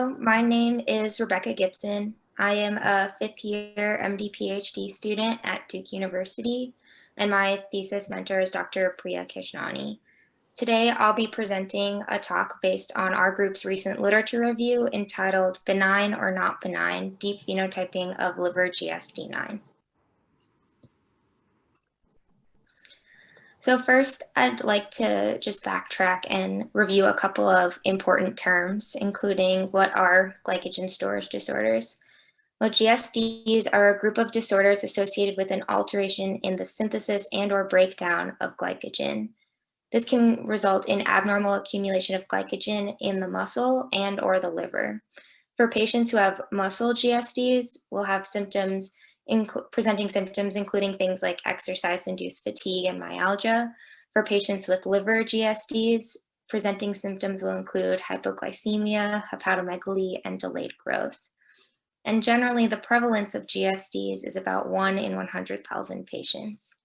my name is Rebecca Gibson. I am a fifth year MD PhD student at Duke University, and my thesis mentor is Dr. Priya Kishnani. Today, I'll be presenting a talk based on our group's recent literature review entitled Benign or Not Benign, Deep Phenotyping of Liver GSD9. So first, I'd like to just backtrack and review a couple of important terms, including what are glycogen storage disorders. Well, GSDs are a group of disorders associated with an alteration in the synthesis and or breakdown of glycogen. This can result in abnormal accumulation of glycogen in the muscle and or the liver. For patients who have muscle GSDs, we'll have symptoms presenting symptoms including things like exercise-induced fatigue and myalgia. For patients with liver GSDs, presenting symptoms will include hypoglycemia, hepatomegaly, and delayed growth. And generally, the prevalence of GSDs is about 1 in 100,000 patients.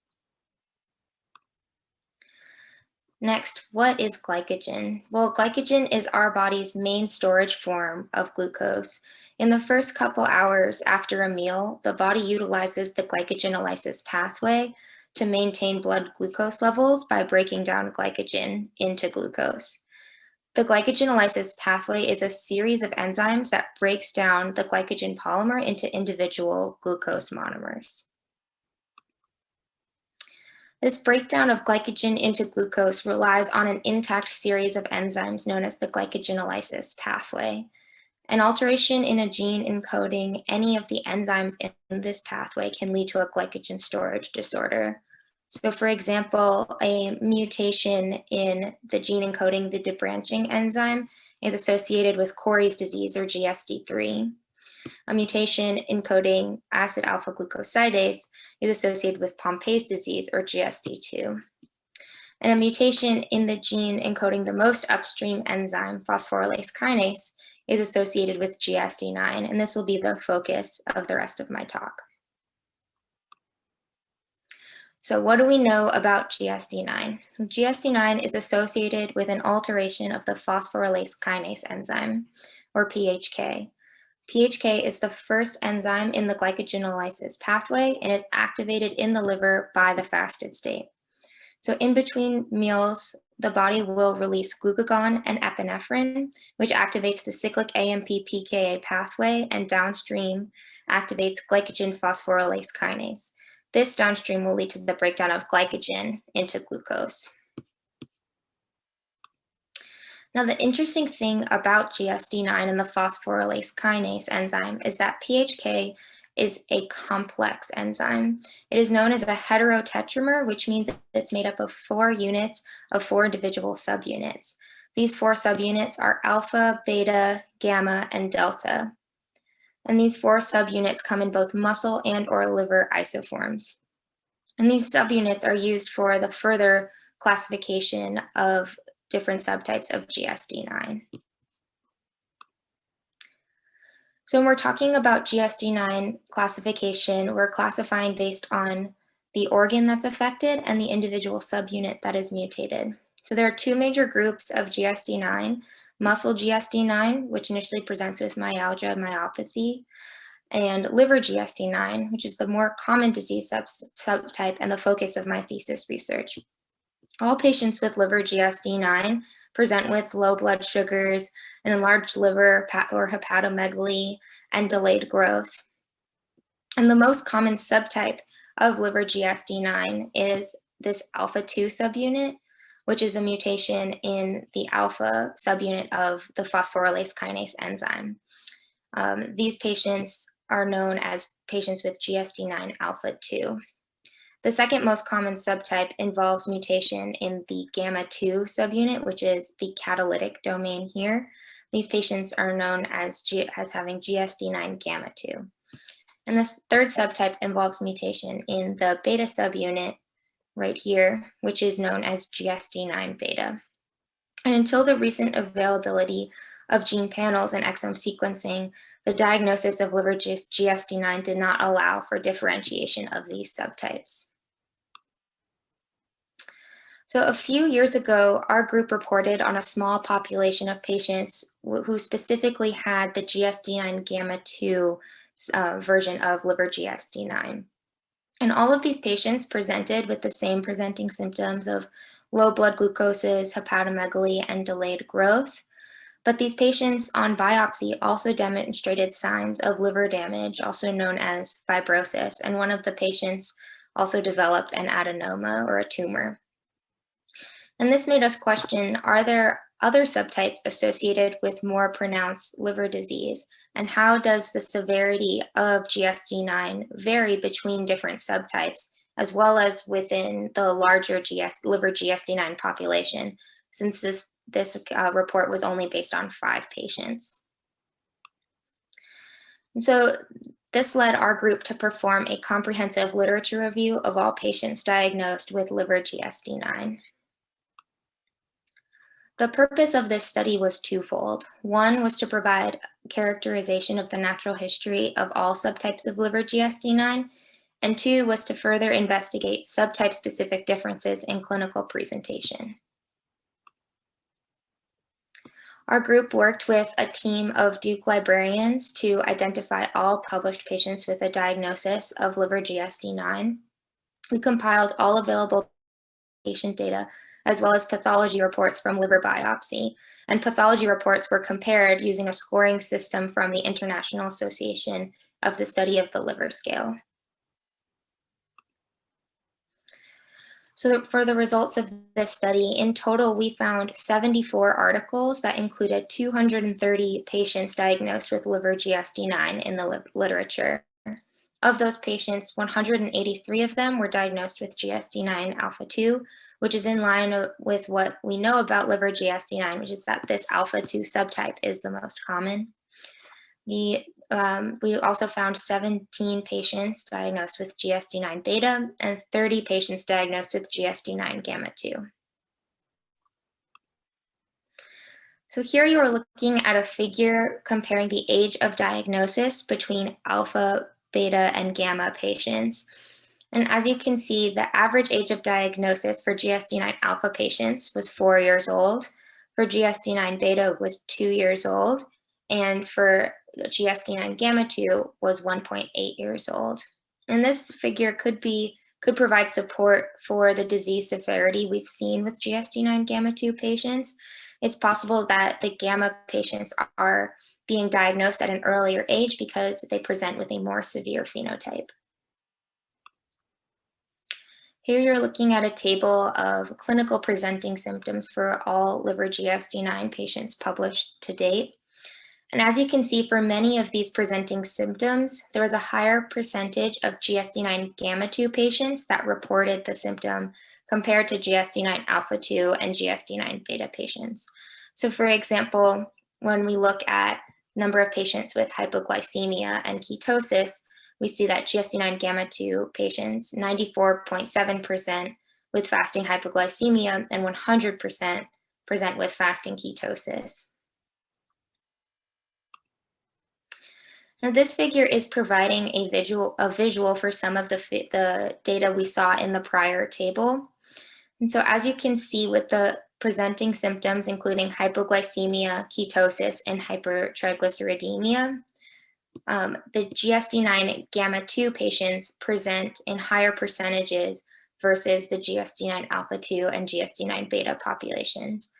Next, what is glycogen? Well, glycogen is our body's main storage form of glucose. In the first couple hours after a meal, the body utilizes the glycogenolysis pathway to maintain blood glucose levels by breaking down glycogen into glucose. The glycogenolysis pathway is a series of enzymes that breaks down the glycogen polymer into individual glucose monomers. This breakdown of glycogen into glucose relies on an intact series of enzymes known as the glycogenolysis pathway. An alteration in a gene encoding any of the enzymes in this pathway can lead to a glycogen storage disorder. So for example, a mutation in the gene encoding the debranching enzyme is associated with Cory's disease or GSD3. A mutation encoding acid alpha glucosidase is associated with Pompe's disease or GSD2. And a mutation in the gene encoding the most upstream enzyme, phosphorylase kinase, is associated with GSD9, and this will be the focus of the rest of my talk. So what do we know about GSD9? GSD9 is associated with an alteration of the phosphorylase kinase enzyme, or PHK. PHK is the first enzyme in the glycogenolysis pathway and is activated in the liver by the fasted state. So in between meals, the body will release glucagon and epinephrine, which activates the cyclic AMP-PKA pathway and downstream activates glycogen phosphorylase kinase. This downstream will lead to the breakdown of glycogen into glucose. Now, the interesting thing about GSD9 and the phosphorylase kinase enzyme is that PHK is a complex enzyme. It is known as a heterotetramer, which means it's made up of 4 units of 4 individual subunits. These 4 subunits are alpha, beta, gamma, and delta. And these 4 subunits come in both muscle and or liver isoforms. And these subunits are used for the further classification of different subtypes of GSD9. So when we're talking about GSD9 classification, we're classifying based on the organ that's affected and the individual subunit that is mutated. So there are 2 major groups of GSD9, muscle GSD9, which initially presents with myalgia and myopathy, and liver GSD9, which is the more common disease subtype and the focus of my thesis research. All patients with liver GSD9 present with low blood sugars, an enlarged liver or hepatomegaly, and delayed growth. And the most common subtype of liver GSD9 is this alpha-2 subunit, which is a mutation in the alpha subunit of the phosphorylase kinase enzyme. These patients are known as patients with GSD9 alpha-2. The second most common subtype involves mutation in the gamma-2 subunit, which is the catalytic domain here. These patients are known as having GSD9 gamma-2. And the third subtype involves mutation in the beta subunit right here, which is known as GSD9 beta. And until the recent availability of gene panels and exome sequencing, the diagnosis of liver GSD9 did not allow for differentiation of these subtypes. So a few years ago, our group reported on a small population of patients who specifically had the GSD9 gamma 2 version of liver GSD9. And all of these patients presented with the same presenting symptoms of low blood glucoses, hepatomegaly, and delayed growth. But these patients on biopsy also demonstrated signs of liver damage, also known as fibrosis, and one of the patients also developed an adenoma or a tumor. And this made us question, are there other subtypes associated with more pronounced liver disease? And how does the severity of GSD9 vary between different subtypes, as well as within the larger liver GSD9 population, since this report was only based on 5 patients? And so this led our group to perform a comprehensive literature review of all patients diagnosed with liver GSD9. The purpose of this study was twofold. One was to provide characterization of the natural history of all subtypes of liver GSD9, and two was to further investigate subtype-specific differences in clinical presentation. Our group worked with a team of Duke librarians to identify all published patients with a diagnosis of liver GSD9. We compiled all available patient data, as well as pathology reports from liver biopsy. And pathology reports were compared using a scoring system from the International Association of the Study of the Liver scale. So for the results of this study, in total, we found 74 articles that included 230 patients diagnosed with liver GSD9 in the literature. Of those patients, 183 of them were diagnosed with GSD9 alpha 2, which is in line with what we know about liver GSD9, which is that this alpha 2 subtype is the most common. We also found 17 patients diagnosed with GSD9 beta and 30 patients diagnosed with GSD9 gamma 2. So here you are looking at a figure comparing the age of diagnosis between alpha, beta, and gamma patients. And as you can see, the average age of diagnosis for GSD9 alpha patients was 4 years old, for GSD9 beta was 2 years old, and for GSD9 gamma 2 was 1.8 years old. And this figure could provide support for the disease severity we've seen with GSD9 gamma 2 patients. It's possible that the gamma patients are being diagnosed at an earlier age because they present with a more severe phenotype. Here you're looking at a table of clinical presenting symptoms for all liver GSD9 patients published to date. And as you can see, for many of these presenting symptoms, there was a higher percentage of GSD9 gamma 2 patients that reported the symptom compared to GSD9 alpha 2 and GSD9 beta patients. So for example, when we look at number of patients with hypoglycemia and ketosis, we see that GSD9 gamma 2 patients, 94.7% with fasting hypoglycemia and 100% present with fasting ketosis. Now this figure is providing a visual for some of the data we saw in the prior table. And so as you can see with the presenting symptoms, including hypoglycemia, ketosis, and hypertriglyceridemia, the GSD9 gamma 2 patients present in higher percentages versus the GSD9 alpha 2 and GSD9 beta populations.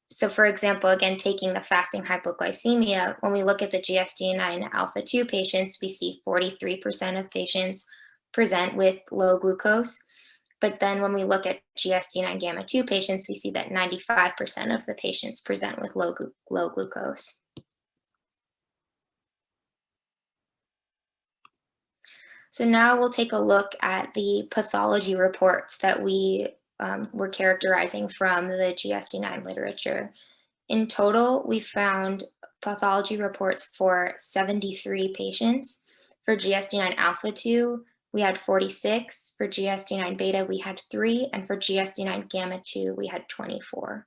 So for example, again, taking the fasting hypoglycemia, when we look at the GSD9 alpha 2 patients, we see 43% of patients present with low glucose. But then when we look at GSD9 gamma 2 patients, we see that 95% of the patients present with low glucose. So now we'll take a look at the pathology reports that we were characterizing from the GSD9 literature. In total, we found pathology reports for 73 patients. For GSD9 alpha 2, we had 46. For GSD9 beta, we had 3. And for GSD9 gamma 2, we had 24.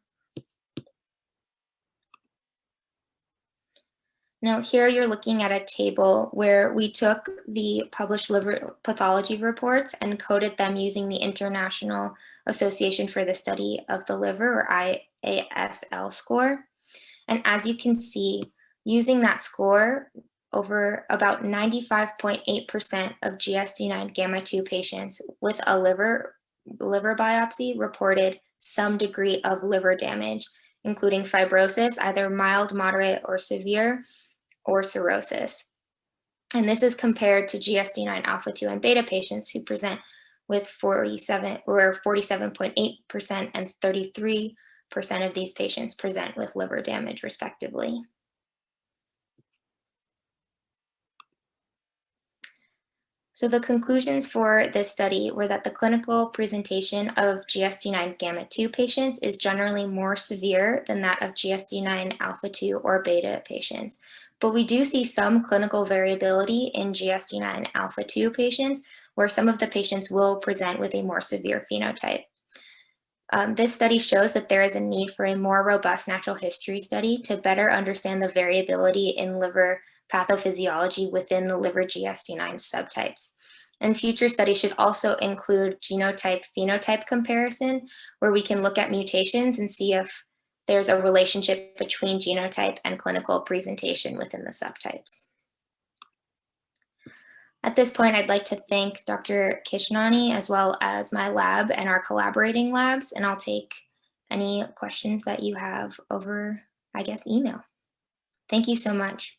Now, here you're looking at a table where we took the published liver pathology reports and coded them using the International Association for the Study of the Liver, or IASL score. And as you can see, using that score, over about 95.8% of GSD9 gamma 2 patients with a liver biopsy reported some degree of liver damage, including fibrosis, either mild, moderate, or severe, or cirrhosis. And this is compared to GSD9 alpha 2 and beta patients who present with 47.8% and 33% of these patients present with liver damage, respectively. So the conclusions for this study were that the clinical presentation of GSD9 gamma 2 patients is generally more severe than that of GSD9 alpha 2 or beta patients. But we do see some clinical variability in GSD9 alpha 2 patients, where some of the patients will present with a more severe phenotype. This study shows that there is a need for a more robust natural history study to better understand the variability in liver pathophysiology within the liver GSD9 subtypes. And future studies should also include genotype-phenotype comparison, where we can look at mutations and see if there's a relationship between genotype and clinical presentation within the subtypes. At this point, I'd like to thank Dr. Kishnani as well as my lab and our collaborating labs, and I'll take any questions that you have over, I guess, email. Thank you so much.